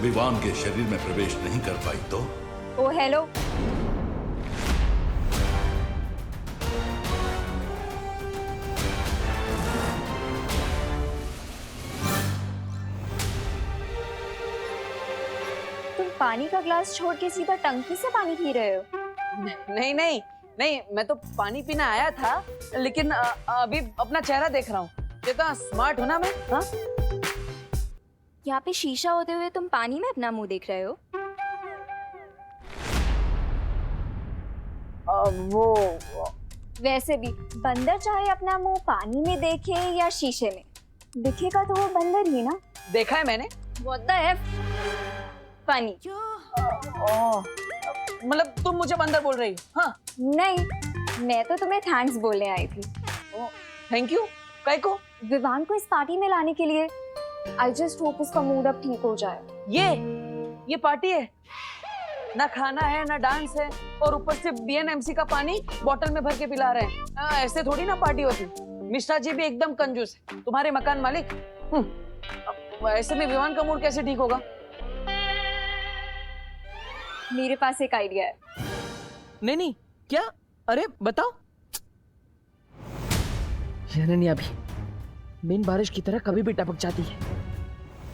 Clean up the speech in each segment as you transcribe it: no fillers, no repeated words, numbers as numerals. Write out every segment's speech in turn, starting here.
विवान के शरीर में प्रवेश नहीं कर पाई तो? ओ हेलो, तुम पानी का ग्लास छोड़ के सीधा टंकी से पानी पी रहे हो? नहीं नहीं नहीं, मैं तो पानी पीना आया था, लेकिन अभी अपना चेहरा देख रहा हूँ। कितना स्मार्ट हूँ ना मैं, हाँ? यहाँ पे शीशा होते हुए तुम पानी में अपना मुंह देख रहे हो? वो वैसे भी बंदर चाहे अपना मुंह पानी में देखे या शीशे में, दिखेगा तो वो बंदर ही ना। देखा है मैंने। What the F? फनी। मतलब तुम मुझे बंदर बोल रही हो? हाँ? नहीं, मैं तो तुम्हें थैंक्स बोलने आई थी। Thank you. काय को? विवान को इस पार्टी में लाने के लिए। आई जस्ट होप उसका मूड अब ठीक हो जाए। ये पार्टी है ना, खाना है ना डांस है, और ऊपर से BNMC का पानी बोतल में भर के पिला रहे हैं। ऐसे थोड़ी ना पार्टी होती। मिश्रा जी भी एकदम कंजूस है, तुम्हारे मकान मालिक। अब ऐसे में विवान का मूड कैसे ठीक होगा? मेरे पास एक आइडिया है। नहीं, क्या? अरे बताओ। जननी भी बिन बारिश की तरह कभी भी टपक जाती है।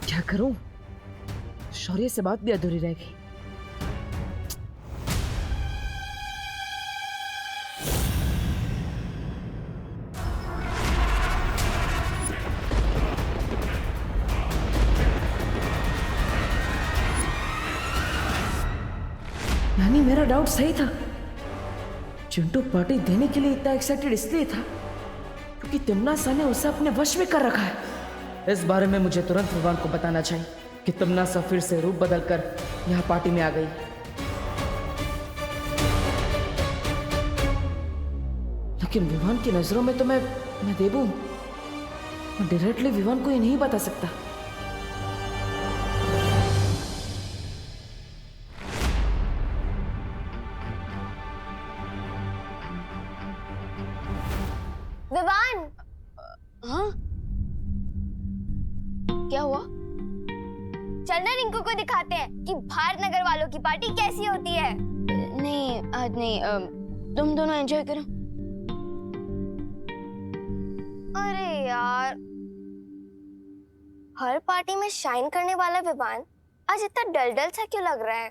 क्या करूं? शौर्य से बात भी अधूरी रह गई। यानी मेरा डाउट सही था। चिंटू पार्टी देने के लिए इतना एक्साइटेड इसलिए था क्योंकि तिम्नासा ने उसे अपने वश में कर रखा है। इस बारे में मुझे तुरंत विवान को बताना चाहिए कि तिम्नासा फिर से रूप बदलकर यहाँ पार्टी में आ गई। लेकिन विवान की नजरों में तो मैं देवू हूं। मैं डायरेक्टली विवान को ये नहीं बता सकता। विवान, हाँ? क्या हुआ? चलना रिंकू को दिखाते हैं कि भारत नगर वालों की पार्टी कैसी होती है। नहीं आज नहीं, तुम दोनों एंजॉय करो। अरे यार, हर पार्टी में शाइन करने वाला विवान आज इतना डल सा क्यों लग रहा है?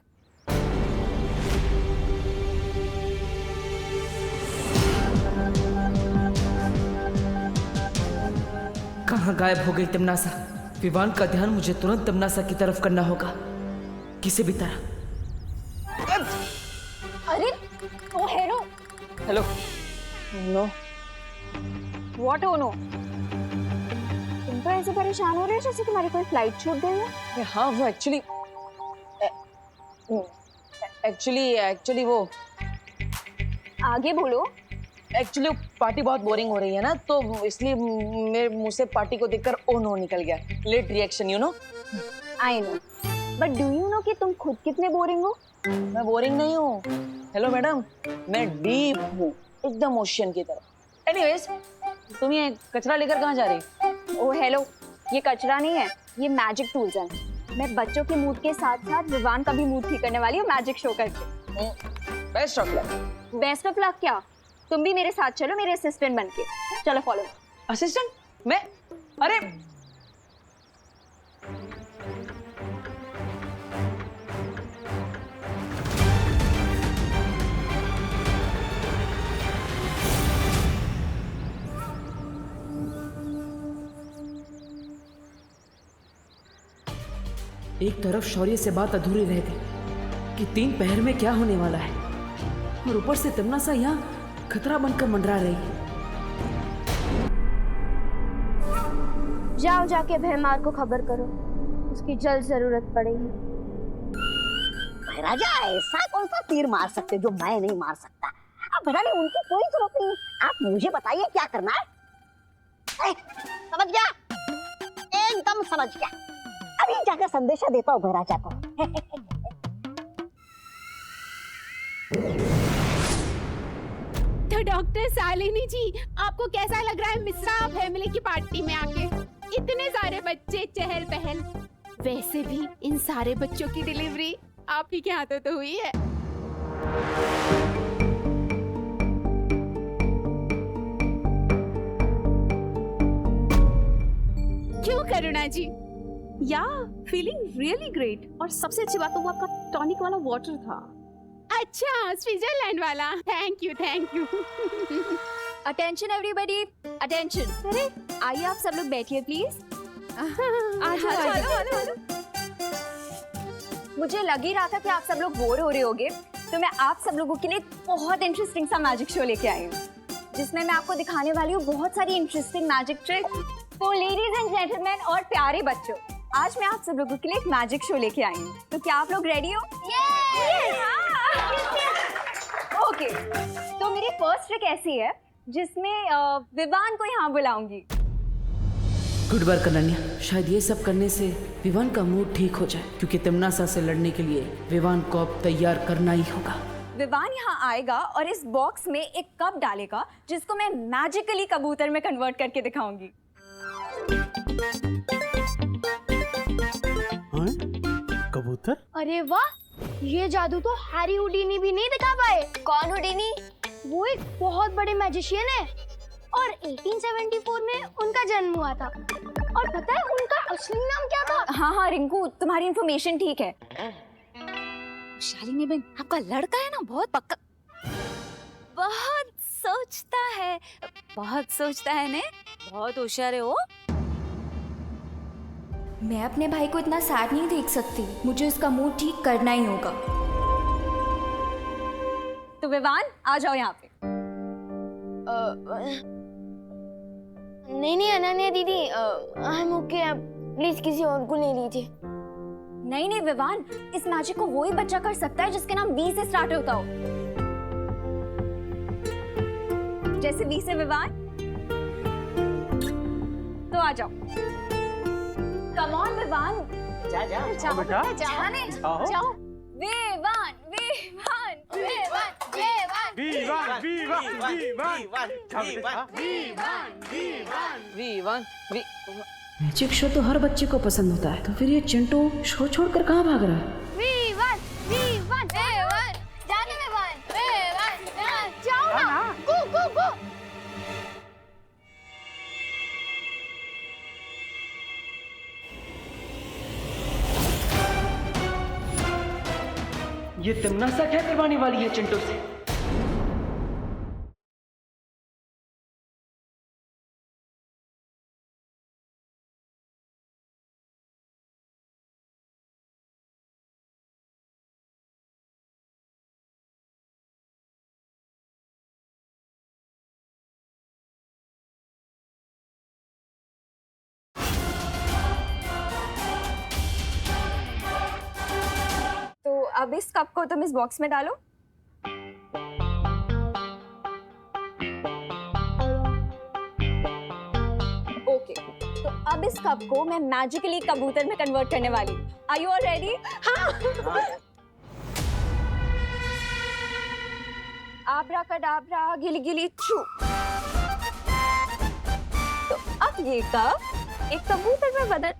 कहाँ गायब हो गई तिम्नासा? विवान का ध्यान मुझे तुरंत तिम्नासा की तरफ करना होगा, किसी भी तरह। अरे ओ hello. Hello. No. What oh no? तुम तो ऐसे परेशान हो रहे हो जैसे तुम्हारी कोई फ्लाइट छूट गई है। हाँ, वो एक्चुअली वो आगे बोलो। एक्चुअली पार्टी बहुत बोरिंग हो रही है ना, तो इसलिए मेरे मुंह से पार्टी को देखकर ओ नो निकल गया। Late reaction, you know. I know, but do you know कि तुम खुद कितने बोरिंग हो? मैं बोरिंग नहीं हूँ। हेलो मैडम, मैं डीप हूँ, एकदम ओशियन की तरह। एनीवेज, तुम ये कचरा लेकर कहाँ जा रही? ओ हेलो, ये कचरा नहीं है, ये मैजिक टूल्स हैं। मैं बच्चों के मूड के साथ साथ विवान का भी मूड ठीक करने वाली हूँ मैजिक शो करके। Best of luck. Best of luck क्या? तुम भी मेरे साथ चलो, मेरे असिस्टेंट बनके। चलो फॉलो। असिस्टेंट? मैं? अरे एक तरफ शौर्य से बात अधूरी रह गई कि 3 पहर में क्या होने वाला है, और ऊपर से तिम्नासा यहाँ खतरा बनकर मंडरा रही है। जाओ जाके भैमार को खबर करो, उसकी जल्द जरूरत पड़ेगी। राजा ऐसा कौन सा तीर मार सकते जो मैं नहीं मार सकता? अब रानी उनकी कोई जरूरत नहीं, आप मुझे बताइए क्या करना है। समझ गया? एकदम समझ गया। अभी जाकर संदेशा देता हूँ राजा को। तो डॉक्टर शालिनी जी, आपको कैसा लग रहा है मिश्रा फैमिली की पार्टी में आके? इतने सारे बच्चे, चहल पहल। वैसे भी इन सारे बच्चों की डिलीवरी आप ही के हाथों तो हुई है। क्यों करुणा जी? या फीलिंग रियली ग्रेट। और सबसे अच्छी बात तो वो आपका टॉनिक वाला वाटर था। अच्छा, स्विट्जरलैंड वाला। Thank you, thank you. Attention everybody, attention. अरे आइए आप सब लोग बैठिए प्लीज। मुझे लग ही रहा था कि आप सब लोग बोर हो रहे होगे, तो मैं आप सब लोगों के लिए एक बहुत इंटरेस्टिंग सा मैजिक शो लेके आई हूँ, जिसमें मैं आपको दिखाने वाली हूँ बहुत सारी इंटरेस्टिंग मैजिक ट्रिक। तो लेडीज एंड जेंटलमैन और प्यारे बच्चों, आज मैं आप सब लोगों के लिए एक मैजिक शो लेके आई हूँ। तो क्या आप लोग रेडी हो? ओके, तो मेरी फर्स्ट ट्रिक ऐसी है जिसमें विवान को यहाँ बुलाऊंगी। Good work Ananya. शायद ये सब करने से विवान का मूड ठीक हो जाए, क्योंकि तिमनासा से लड़ने के लिए विवान को अब तैयार करना ही होगा। विवान यहाँ आएगा और इस बॉक्स में एक कप डालेगा, जिसको मैं मैजिकली कबूतर में कन्वर्ट करके दिखाऊंगी। कबूतर? अरे वाह, ये जादू तो हैरी हुडीनी भी नहीं दिखा पाए। कौन हुडीनी? वो एक बहुत बड़े मैजिशियन है और 1874 में उनका जन्म हुआ था। और पता है उनका असली नाम क्या था? हाँ रिंकू, तुम्हारी इन्फॉर्मेशन ठीक है। शालिनी बहन, आपका लड़का है ना बहुत पक्का, बहुत सोचता है ने, बहुत होशियार है वो। मैं अपने भाई को इतना सैड नहीं देख सकती, मुझे उसका मूड ठीक करना ही होगा। तो विवान आ जाओ यहाँ पे। नहीं अनन्या दीदी, आई एम ओके, आप प्लीज किसी और को ले लीजिए। नहीं विवान, इस मैजिक को वो ही बच्चा कर सकता है जिसके नाम वी से स्टार्ट होता हो। जैसे वी से विवान। तो आ जाओ। कम ऑन विवान, जाओ बेटा, जाने जाओ। विवान विवान विवान विवान मैजिक शो तो हर बच्चे को पसंद होता है, तो फिर ये चिंटू शो छोड़कर कहाँ भाग रहा है? जाने विवान, जाओ ना, गो। ये तिमनासा क्या करवाने वाली है चिंटू से? तो अब इस कप को तुम इस बॉक्स में डालो। ओके, तो अब इस कप को मैं मैजिकली कबूतर में कन्वर्ट करने वाली हूँ। Are you all ready? हाँ। आब्राकाडाब्रा गिली गिली छू। तो अब ये कप एक कबूतर में बदल।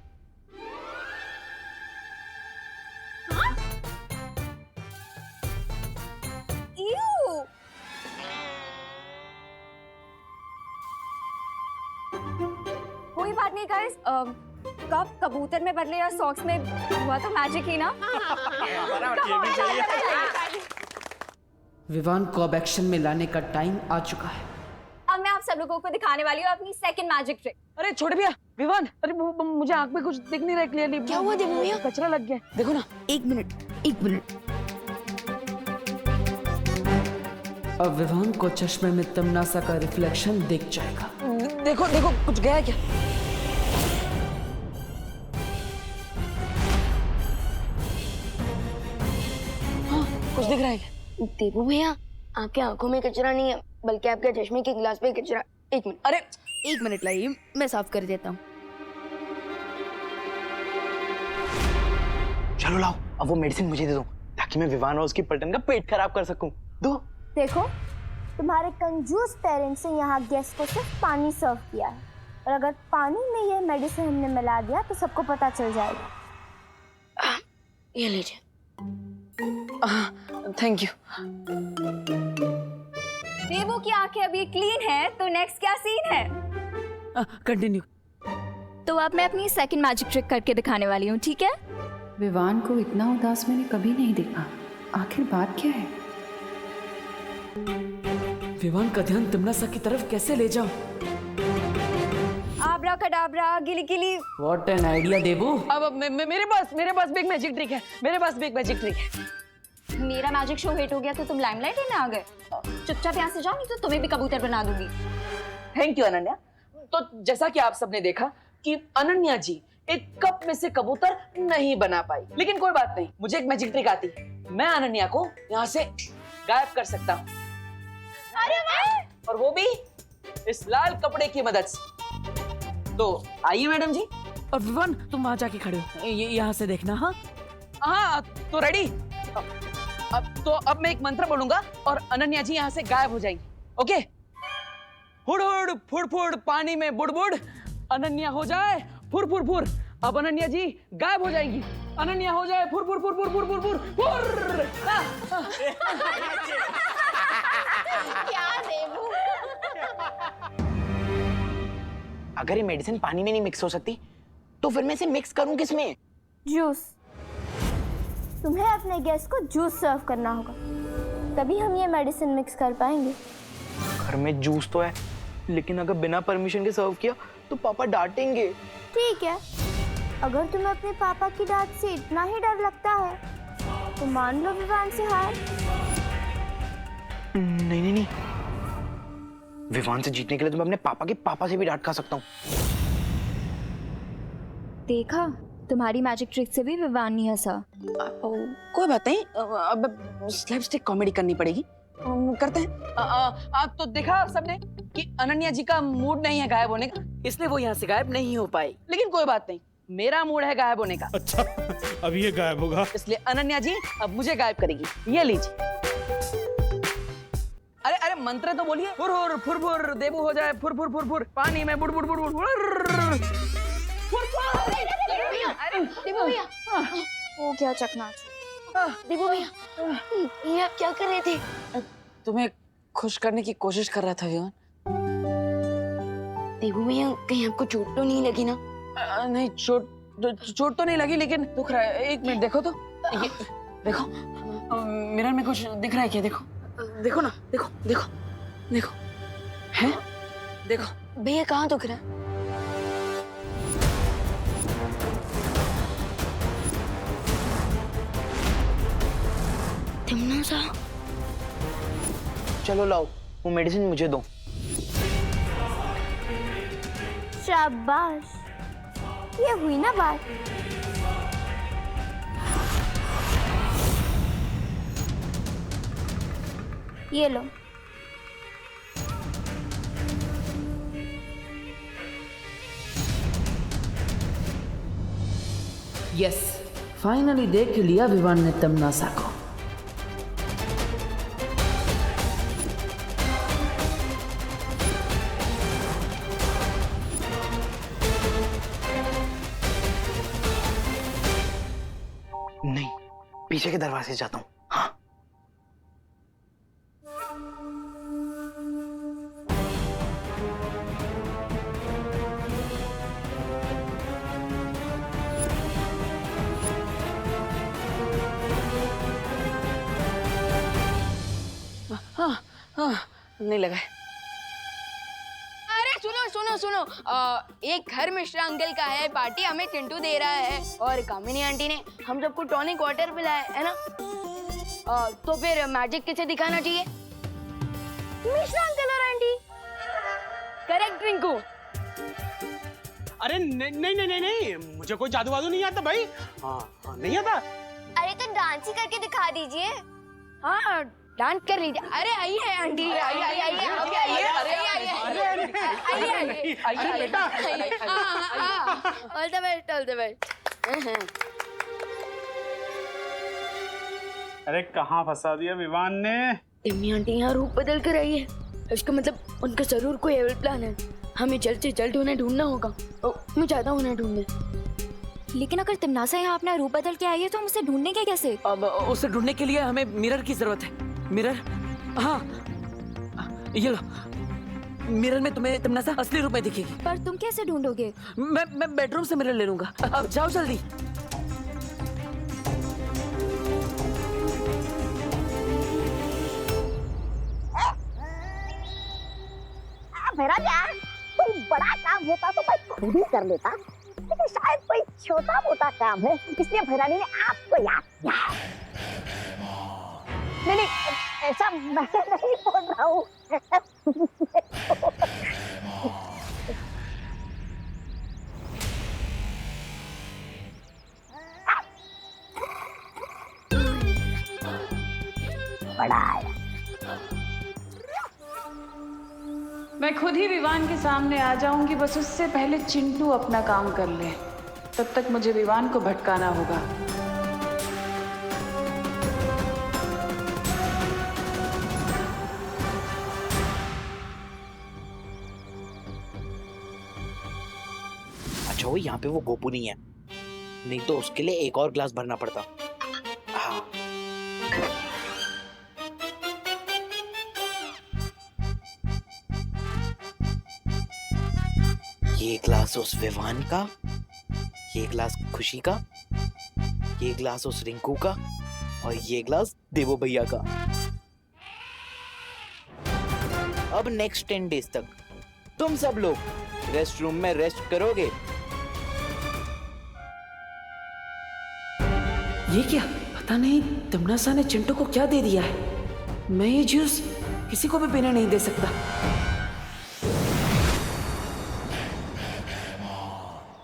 कोई बात नहीं गाइस, कब कबूतर में बदले या सॉक्स में, हुआ तो मैजिक ही ना। विवान को अब एक्शन में लाने का टाइम आ चुका है। अब मैं आप सब लोगों को दिखाने वाली हूँ अपनी सेकंड मैजिक ट्रिक। अरे छोड़ भैया, विवान, अरे मुझे आंख में कुछ दिख नहीं रहा क्लियरली। क्या हुआ देवू भैया? कचरा लग गया, देखो ना। एक मिनट। अब विवान को चश्मे में तिमनासा का रिफ्लेक्शन दिख जाएगा। देखो कुछ गया क्या? हाँ, कुछ दिख रहा है क्या? देवू भैया, आपकी आंखों में कचरा नहीं है, बल्कि आपके चश्मे के गिलास पे कचरा। एक मिनट। अरे एक मिनट लाइए, मैं साफ कर देता हूँ। चलो लाओ, अब वो मेडिसिन मुझे दे दो, ताकि मैं विवान और उसकी पलटन का पेट खराब कर सकूं। दो। देखो, तुम्हारे कंजूस पेरेंट्स ने यहाँ गेस्ट को सिर्फ पानी सर्व किया है, और अगर पानी में ये मेडिसिन हमने मिला दिया तो सबको पता चल जाएगा। ये लीजिए। Thank you. देवो की आंखें अभी क्लीन है, तो नेक्स्ट क्या सीन है? कंटिन्यू। तो अब मैं अपनी सेकंड मैजिक ट्रिक करके दिखाने वाली हूँ, ठीक है? विवान को इतना उदास मैंने कभी नहीं देखा। आखिर बात क्या है? विवान का ध्यान तमन्ना की तरफ कैसे ले जाऊं? आब्रा कडाब्रा, गिली गिली। व्हाट एन आइडिया देवू। अब मेरे पास भी एक मैजिक ट्रिक है। मेरा मैजिक शो हिट हो गया तो तुम लाइमलाइट लेने आ गए। चुपचाप यहाँ से जाओ, नहीं तो तुम्हें भी कबूतर बना दूंगी। Thank you Ananya. तो जैसा कि आप सबने देखा कि अनन्या जी एक कप में से कबूतर नहीं बना पाई, लेकिन कोई बात नहीं, मुझे एक मैजिक ट्रिक आती है। मैं अनन्या को यहाँ से गायब कर सकता हूँ। अरे वाह! और वो भी इस लाल कपड़े की मदद से। तो आइए मैडम जी। और विवान तुम वहां जाके खड़े हो, यहाँ से देखना। हाँ तो रेडी। अब मैं एक मंत्र बोलूंगा और अनन्या जी यहाँ से गायब हो जाएंगी। ओके? हुड़ हुड़ फुड़ फुड़ पानी में बुड़ बुड़, अनन्या हो जाए फुर फुर फुर। अब अनन्या जी गायब हो जाएगी। अनन्या हो जाए फुर फुर फुर फुर फुर फुर फुर फुर। क्या देवो? अगर ये मेडिसिन पानी में नहीं मिक्स हो सकती तो फिर मैं इसे मिक्स करूं किसमें? जूस। तुम्हें अपने गेस्ट को जूस सर्व करना होगा, तभी हम ये मेडिसिन मिक्स कर पाएंगे। घर में जूस तो है, लेकिन अगर बिना परमिशन के सर्व किया तो पापा डांटेंगे। ठीक है, अगर तुम्हें अपने पापा की डांट से इतना ही डर लगता है तो मान लो विवान से हार। नहीं, विवान से जीतने के लिए तो मैं अपने पापा के पापा से भी डांट खा सकता हूँ। देखा, तुम्हारी मैजिक ट्रिक से भी विवान नहीं हंसा। कोई बात नहीं, अब स्लैपस्टिक कॉमेडी करनी पड़ेगी। करते हैं। आप तो देखा सबने कि अनन्या जी का मूड नहीं है गायब होने का, इसलिए वो यहाँ से गायब नहीं हो पाई। लेकिन कोई बात नहीं, मेरा मूड है गायब होने का। अच्छा, अभी ये गायब होगा? इसलिए अनन्या जी अब मुझे गायब करेगी। ये लीजिए। अरे मंत्र तो बोलिए। फुर फुर फुर फुर, देवू हो जाए फुर फुर फुर फुर, पानी में बुड़ बुड़ बुड़ बुड़ बुड़। अरे देवो भैया, वो क्या चकनाच? देवो भैया, ये आप क्या कर रहे थे? तुम्हें खुश करने की कोशिश कर रहा था विवान। देवो भैया, कहीं आपको चोट तो नहीं लगी ना? नहीं, चोट तो नहीं लगी, लेकिन दुख रहा है। एक मिनट देखो तो, ये देखो मिरर में कुछ दिख रहा है क्या? देखो ना, देखो है, देखो। भैया कहाँ दुख रहा है? तमन्ना सा। चलो लाओ, वो मेडिसिन मुझे दो। शाबाश, ये हुई ना बात। ये लो। यस, फाइनली देख लिया विवान ने तमन्ना को। नहीं, पीछे के दरवाजे से जाता हूँ। हाँ। हाँ, नहीं लगा। अरे सुनो, एक घर मिश्रा अंकल का है पार्टी, हमें चिंटू दे रहा है और कामिनी आंटी ने हम सबको टॉनिक वाटर पिलाया है ना। तो फिर मैजिक किसे दिखाना चाहिए? मिश्रा अंकल और आंटी। करेक्ट रिंकू। अरे नहीं, मुझे कोई जादू वादू नहीं आता भाई। हाँ, नहीं आता। अरे तो डांस ही करके दिखा दीजिए। हाँ, डांस कर लीजिए। अरे आइए आंटी, आइए बेटा। All the best. अरे कहाँ फंसा दिया विवान ने? टिम्मी आंटी यहाँ रूप बदल कर आई है, इसका मतलब उनका जरूर कोई एविल प्लान है। हमें जल्द से जल्द उन्हें ढूंढना होगा। मैं चाहता हूँ उन्हें ढूंढने। लेकिन अगर तिमनासा यहाँ अपना रूप बदल के आई है तो हम उसे ढूंढने के कैसे? अब उसे ढूंढने के लिए हमें मिरर की जरूरत है। मिरर? हाँ, ये लो। मिरर में तुम्हें तिमनासा असली रूप में दिखेगी। पर तुम कैसे ढूंढोगे? मैं बेडरूम से मिरर ले लूंगा। अब जाओ जल्दी। भैराजा, कोई बड़ा काम होता तो मैं खुद ही कर लेता, लेकिन शायद कोई छोटा मोटा काम है इसलिए भैरानी ने आपको याद किया। नहीं, ऐसा मैं नहीं बोल रहा हूँ। बड़ा आया। मैं खुद ही विवान के सामने आ जाऊंगी, बस उससे पहले चिंटू अपना काम कर ले। तब तक मुझे विवान को भटकाना होगा। अच्छा वो यहाँ पे वो गोपू नहीं है, नहीं तो उसके लिए एक और ग्लास भरना पड़ता। हाँ। ये ग्लास उस विवान का, ये ग्लास खुशी का, ये ग्लास उस रिंकू का और ये ग्लास देवो भैया का। अब नेक्स्ट 10 डेज तक तुम सब लोग रेस्ट रूम में रेस्ट करोगे। ये क्या? पता नहीं तिमनासा ने चिंटू को क्या दे दिया है। मैं ये जूस किसी को भी पीने नहीं दे सकता।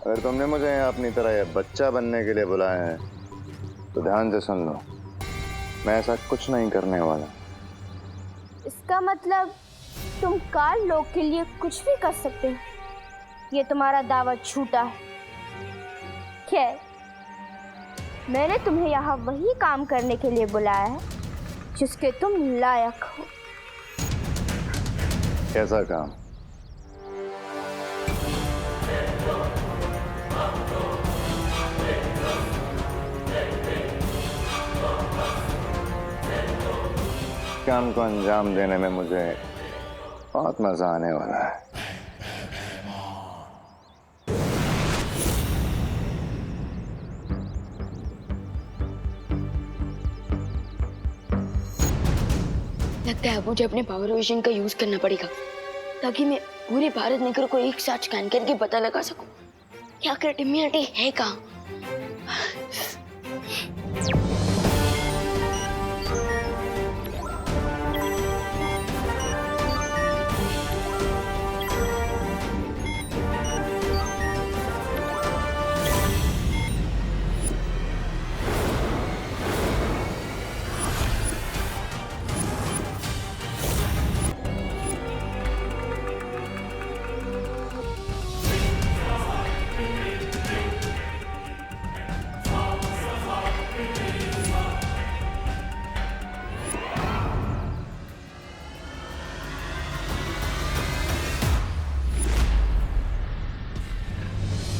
अगर तुमने मुझे यहाँ अपनी तरह ये बच्चा बनने के लिए बुलाया है तो ध्यान से सुन लो, मैं ऐसा कुछ नहीं करने वाला। इसका मतलब तुम काल लोग के लिए कुछ भी कर सकते हो? ये तुम्हारा दावा झूठा है। खैर, मैंने तुम्हें यहाँ वही काम करने के लिए बुलाया है जिसके तुम लायक हो। कैसा काम? काम को अंजाम देने में मुझे बहुत मजा आने वाला है। लगता है मुझे अपने पावर विजन का यूज करना पड़ेगा ताकि मैं पूरे भारत नगर को एक साथ स्कैन करके पता लगा सकूं कि आखिर टिम्मियाटी है कहाँ।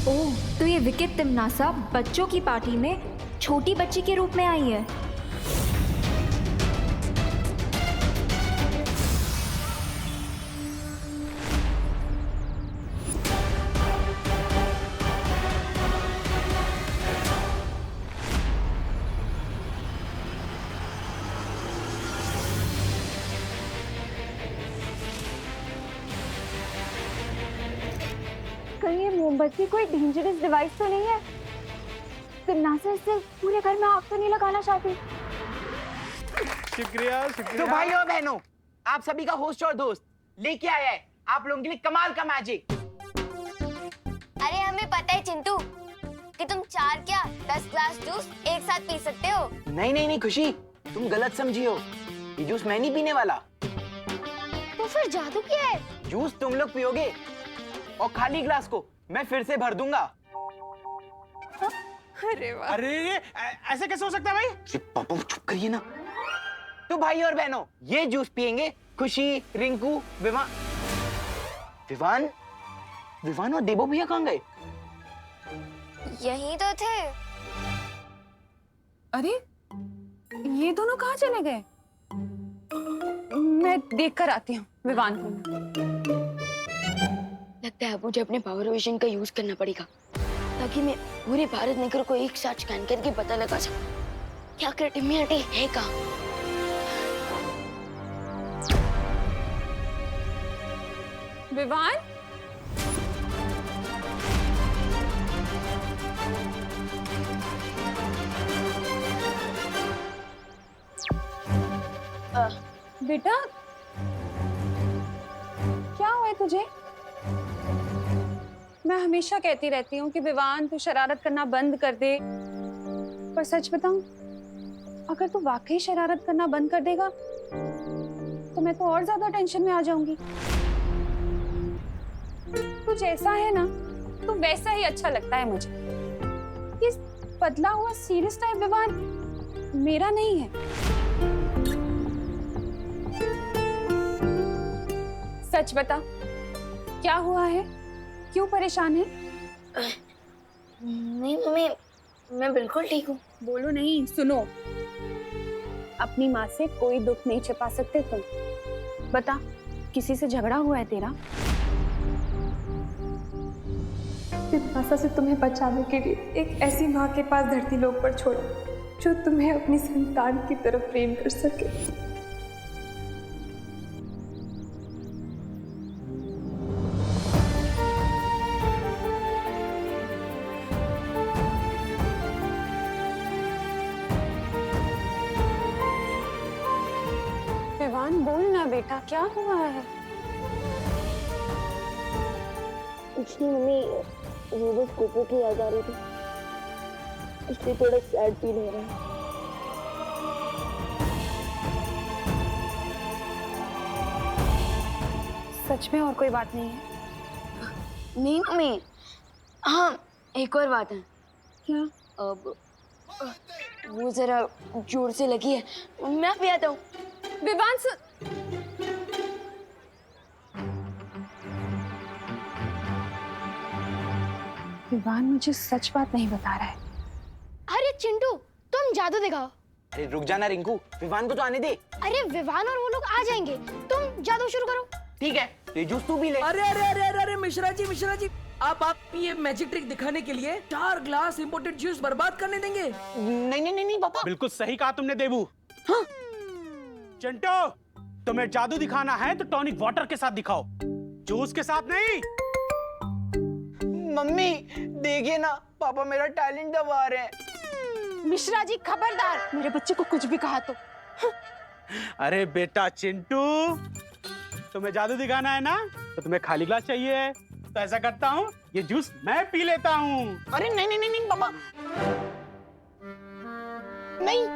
ओह, तो ये विकेट तिमनासा बच्चों की पार्टी में छोटी बच्ची के रूप में आई है। कहीं ये मोमबत्ती कोई डेंजरस डिवाइस तो नहीं है? तिमनासा इससे पूरे घर में आग तो नहीं लगाना चाहती? शुक्रिया शुक्रिया। तो भाइयों और बहनों, आप सभी का होस्ट और दोस्त लेके आया है आप लोगों के लिए कमाल का मैजिक। अरे हमें पता है चिंटू कि तुम 4 क्या 10 ग्लास जूस एक साथ पी सकते हो। नहीं नहीं नहीं खुशी, तुम गलत समझी हो। ये जूस मैं नहीं पीने वाला। तो फिर जादू क्या है? जूस तुम लोग पियोगे और खाली ग्लास को मैं फिर से भर दूंगा। अरे वाह। अरे ऐसे कैसे हो सकता है भाई? पापा चुप करिए ना। तो भाई और बहनों, ये जूस पियेंगे खुशी, रिंकू, विवान। विवान और देवो भैया कहाँ गए? यहीं तो थे। अरे ये दोनों कहाँ चले गए? मैं देख कर आती हूँ विवान को। लगता है मुझे अपने पावर विजन का यूज करना पड़ेगा ताकि मैं पूरे भारत नगर को एक साथ स्कैन करके पता लगा सकूं क्या कर टिम्मी आंटी है कहाँ। विवान, बेटा क्या हुआ है तुझे? मैं हमेशा कहती रहती हूँ कि विवान तू शरारत करना बंद कर दे, पर सच बताऊं, अगर तू वाकई शरारत करना बंद कर देगा तो मैं तो और ज्यादा टेंशन में आ जाऊंगी। तू जैसा है ना, तू वैसा ही अच्छा लगता है मुझे। ये बदला हुआ सीरियस टाइप विवान मेरा नहीं है। सच बता, क्या हुआ है? क्यों परेशान है? नहीं मम्मी, मैं बिल्कुल ठीक हूँ। बोलो नहीं, सुनो। अपनी माँ से कोई दुख नहीं छिपा सकते तुम। बता, किसी से झगड़ा हुआ है तेरा? पिपासा से तुम्हें बचाने के लिए एक ऐसी माँ के पास धरती लोक पर छोड़ा जो तुम्हें अपनी संतान की तरफ प्रेम कर सके। विवान बोल ना बेटा, क्या हुआ है? कुछ नहीं मम्मी, वो बस कोको की याद आ रही थी, इसलिए थोड़ा सैड फील हो रहा है। सच में और कोई बात नहीं है? नहीं मम्मी, हाँ एक और बात है। क्या? अब वो जरा जोर से लगी है, मैं भी आता हूँ। विवान विवान मुझे सच बात नहीं बता रहा है। अरे चिंटू, तुम जादू दिखाओ। अरे रुक जाना रिंकू, विवान को तो आने दे। अरे विवान और वो लोग आ जाएंगे, तुम जादू शुरू करो। ठीक है, तो ये जूस तू भी ले। अरे अरे अरे अरे अरे मिश्रा जी, आप ये मैजिक ट्रिक दिखाने के लिए 4 ग्लास इंपोर्टेड जूस बर्बाद करने देंगे? नहीं पापा। बिल्कुल सही कहा तुमने देबू। हाँ? चिंटू, तुम्हें जादू दिखाना है तो टॉनिक वाटर के साथ दिखाओ, जूस के साथ नहीं। मम्मी देखिए ना, पापा मेरा टैलेंट दबा रहे हैं। मिश्रा जी खबरदार, मेरे बच्चे को कुछ भी कहा तो। अरे बेटा चिंटू, तुम्हें जादू दिखाना है ना, तो तुम्हें खाली ग्लास चाहिए। तो ऐसा करता हूँ, ये जूस मैं पी लेता हूँ। अरे नहीं पापा, नहीं।